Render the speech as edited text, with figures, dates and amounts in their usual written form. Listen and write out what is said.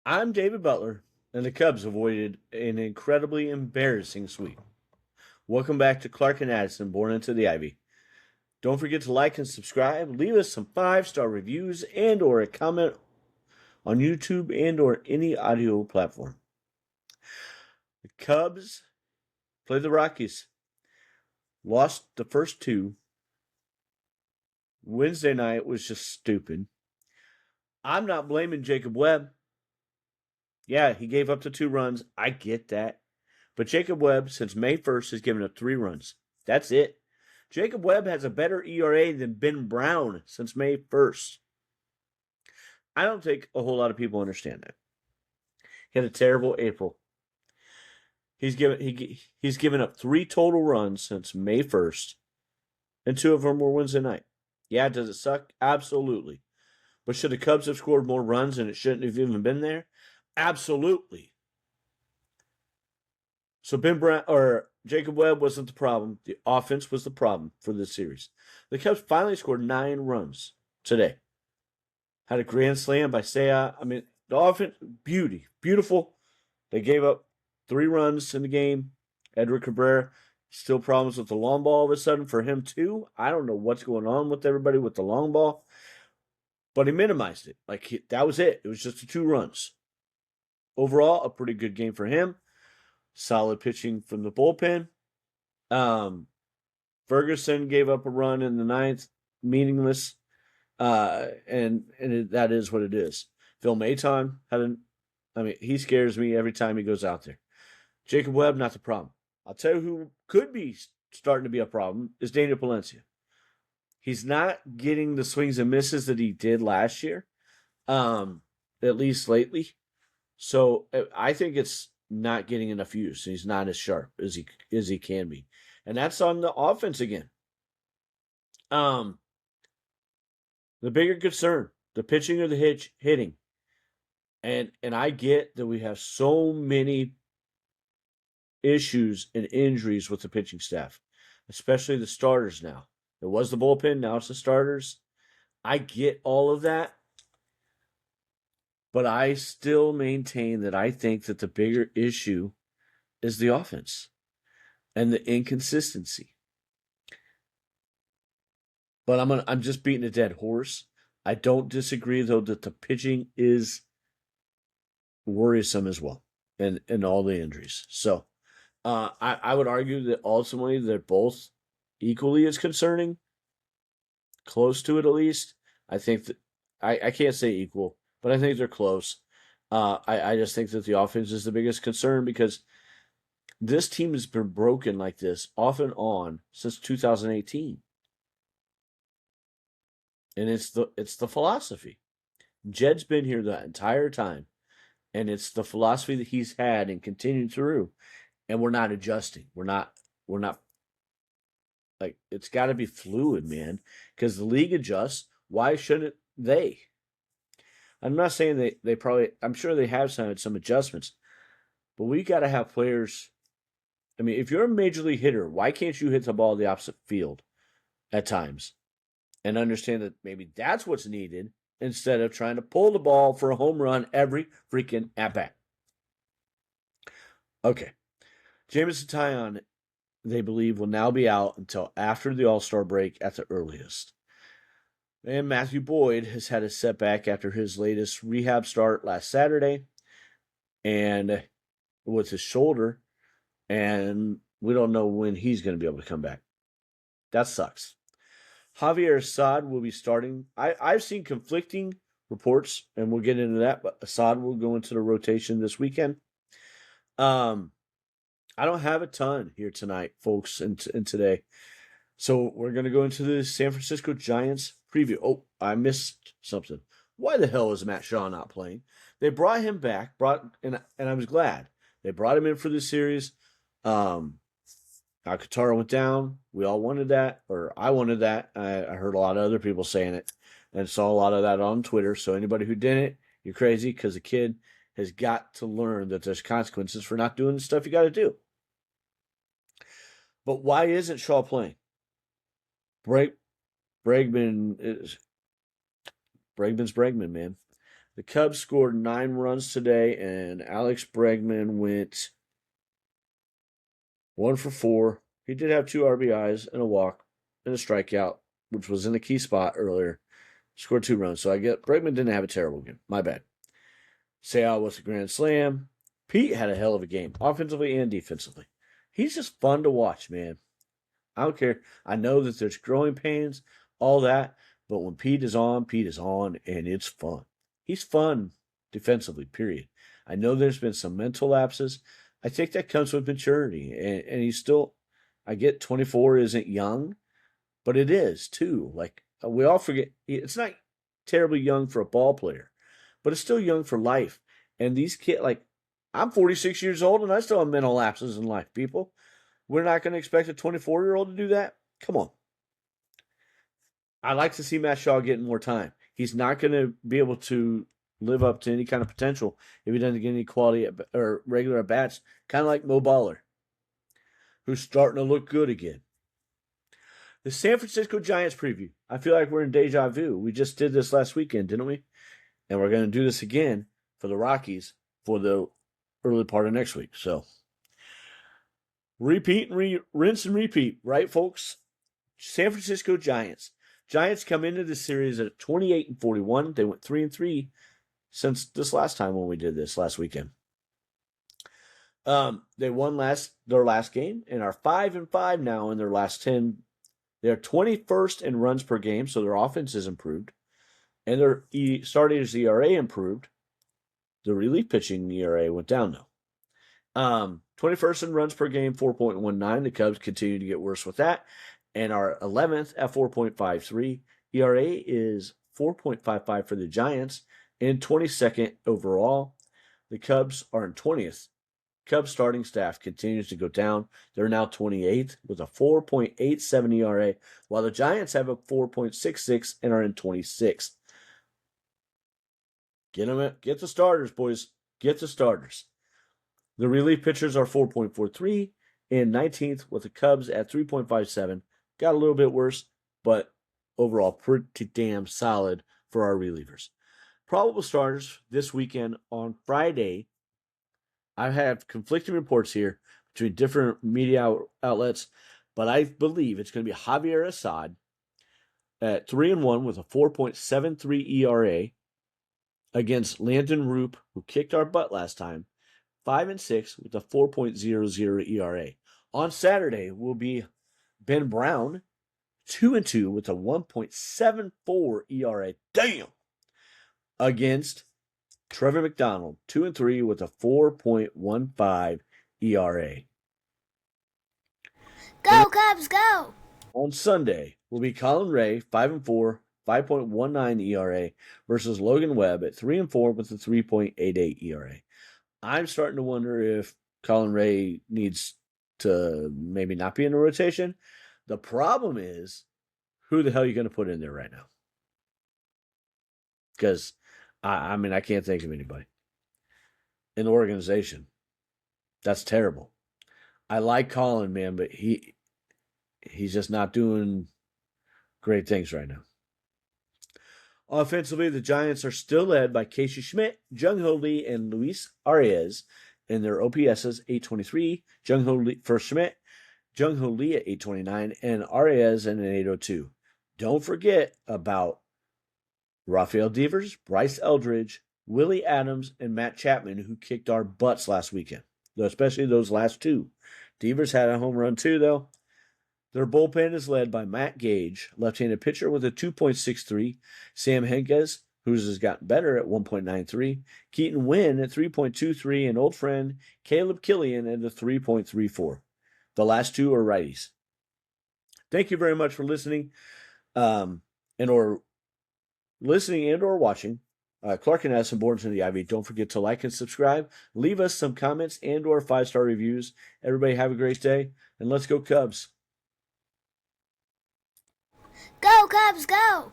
I'm David Butler, and the Cubs avoided an incredibly embarrassing sweep. Welcome back to Clark and Addison, Born into the Ivy. Don't forget to like and subscribe. Leave us some 5-star reviews and or a comment on YouTube and or any audio platform. The Cubs played the Rockies. Lost the first two. Wednesday night was just stupid. I'm not blaming Jacob Webb. Yeah, he gave up the 2 runs. I get that. But Jacob Webb, since May 1st, has given up 3 runs. That's it. Jacob Webb has a better ERA than Ben Brown since May 1st. I don't think a whole lot of people understand that. He had a terrible April. He's given up 3 total runs since May 1st, and 2 of them were Wednesday night. Yeah, does it suck? Absolutely. But should the Cubs have scored more runs and it shouldn't have even been there? Absolutely. So Ben Brown or Jacob Webb wasn't the problem. The offense was the problem for this series. The Cubs finally scored 9 runs today. Had a grand slam by Seiya. I mean, the offense, beautiful. They gave up 3 runs in the game. Edward Cabrera, still problems with the long ball all of a sudden for him too. I don't know what's going on with everybody with the long ball. But he minimized it. That was it. It was just the 2 runs. Overall, a pretty good game for him. Solid pitching from the bullpen. Ferguson gave up a run in the 9th, meaningless, that is what it is. Phil Maton he scares me every time he goes out there. Jacob Webb, not the problem. I'll tell you who could be starting to be a problem is Daniel Palencia. He's not getting the swings and misses that he did last year, at least lately. So I think it's not getting enough use. He's not as sharp as he can be, and that's on the offense again. The bigger concern, the pitching or the hitting, and I get that we have so many issues and injuries with the pitching staff, especially the starters now. It was the bullpen, now it's the starters. I get all of that. But I still maintain that I think that the bigger issue is the offense and the inconsistency. But I'm just beating a dead horse. I don't disagree though that the pitching is worrisome as well, and all the injuries. So I would argue that ultimately they're both equally as concerning, close to it at least. I think that I can't say equal, but I think they're close. I just think that the offense is the biggest concern because this team has been broken like this off and on since 2018. And it's the philosophy. Jed's been here the entire time, and it's the philosophy that he's had and continued through. And we're not adjusting. We're not like it's got to be fluid, man, because the league adjusts. Why shouldn't they? I'm not saying they probably, I'm sure they have some adjustments, but we got to have players. I mean, if you're a major league hitter, why can't you hit the ball the opposite field at times and understand that maybe that's what's needed instead of trying to pull the ball for a home run every freaking at bat? Okay. Jameson Taillon, they believe, will now be out until after the All-Star break at the earliest. And Matthew Boyd has had a setback after his latest rehab start last Saturday and with his shoulder, and we don't know when he's going to be able to come back. That sucks. Javier Assad will be starting. I've seen conflicting reports, and we'll get into that, but Assad will go into the rotation this weekend. I don't have a ton here tonight, folks, and today. So we're going to go into the San Francisco Giants preview. Oh, I missed something. Why the hell is Matt Shaw not playing? They brought him back, and I was glad. They brought him in for this series. Alcantara went down. We all wanted that, or I wanted that. I heard a lot of other people saying it and saw a lot of that on Twitter. So anybody who didn't, you're crazy because the kid has got to learn that there's consequences for not doing the stuff you got to do. But why isn't Shaw playing? Bregman's Bregman, man. The Cubs scored 9 runs today, and Alex Bregman went 1 for 4. He did have 2 RBIs and a walk and a strikeout, which was in a key spot earlier. Scored 2 runs. So I get Bregman didn't have a terrible game. My bad. Sale was a grand slam. Pete had a hell of a game, offensively and defensively. He's just fun to watch, man. I don't care. I know that there's growing pains, all that, but when Pete is on, and it's fun. He's fun defensively, period. I know there's been some mental lapses. I think that comes with maturity, and he's still, I get 24 isn't young, but it is too. Like, we all forget, it's not terribly young for a ball player, but it's still young for life. And these kids, like, I'm 46 years old and I still have mental lapses in life, people. We're not going to expect a 24-year-old to do that? Come on. I'd like to see Matt Shaw getting more time. He's not going to be able to live up to any kind of potential if he doesn't get any quality or regular at bats, kind of like Mo Baller, who's starting to look good again. The San Francisco Giants preview. I feel like we're in deja vu. We just did this last weekend, didn't we? And we're going to do this again for the Rockies for the early part of next week. So, repeat and rinse and repeat, right, folks? San Francisco Giants. Giants come into this series at 28-41. They went 3-3 since this last time when we did this last weekend. They won their last game and are 5-5 now in their last 10. They're 21st in runs per game, so their offense is improved. And their starters ERA improved. The relief pitching ERA went down, though. 21st in runs per game, 4.19. The Cubs continue to get worse with that. And are 11th at 4.53. ERA is 4.55 for the Giants and 22nd overall. The Cubs are in 20th. Cubs starting staff continues to go down. They're now 28th with a 4.87 ERA, while the Giants have a 4.66 and are in 26th. Get the starters, boys. Get the starters. The relief pitchers are 4.43 and 19th with the Cubs at 3.57. Got a little bit worse, but overall pretty damn solid for our relievers. Probable starters this weekend on Friday. I have conflicting reports here between different media outlets, but I believe it's going to be Javier Assad at 3-1 with a 4.73 ERA against Landon Roop, who kicked our butt last time, 5-6 with a 4.00 ERA. On Saturday will be Ben Brown, 2-2 with a 1.74 ERA. Damn! Against Trevor McDonald, 2-3 with a 4.15 ERA. Go, Cubs, go! On Sunday will be Colin Ray, 5-4, 5.19 ERA versus Logan Webb at 3-4 with a 3.88 ERA. I'm starting to wonder if Colin Ray needs to maybe not be in the rotation. The problem is, who the hell are you going to put in there right now? Because, I can't think of anybody in the organization. That's terrible. I like Colin, man, but he's just not doing great things right now. Offensively, the Giants are still led by Casey Schmidt, Jung-Ho Lee, and Luis Arias in their OPSs 823. Jung-Ho Lee for Schmidt, Jung-Ho Lee at 829, and Arias in an 802. Don't forget about Rafael Devers, Bryce Eldridge, Willie Adams, and Matt Chapman, who kicked our butts last weekend, especially those last two. Devers had a home run too, though. Their bullpen is led by Matt Gage, left-handed pitcher with a 2.63, Sam Henges, whose has gotten better at 1.93, Keaton Wynn at 3.23, and old friend Caleb Killian at a 3.34. The last two are righties. Thank you very much for listening, and or watching. Clark and Addison, Born to the Ivy. Don't forget to like and subscribe. Leave us some comments and or 5-star reviews. Everybody have a great day, and let's go Cubs. Go, Cubs, go!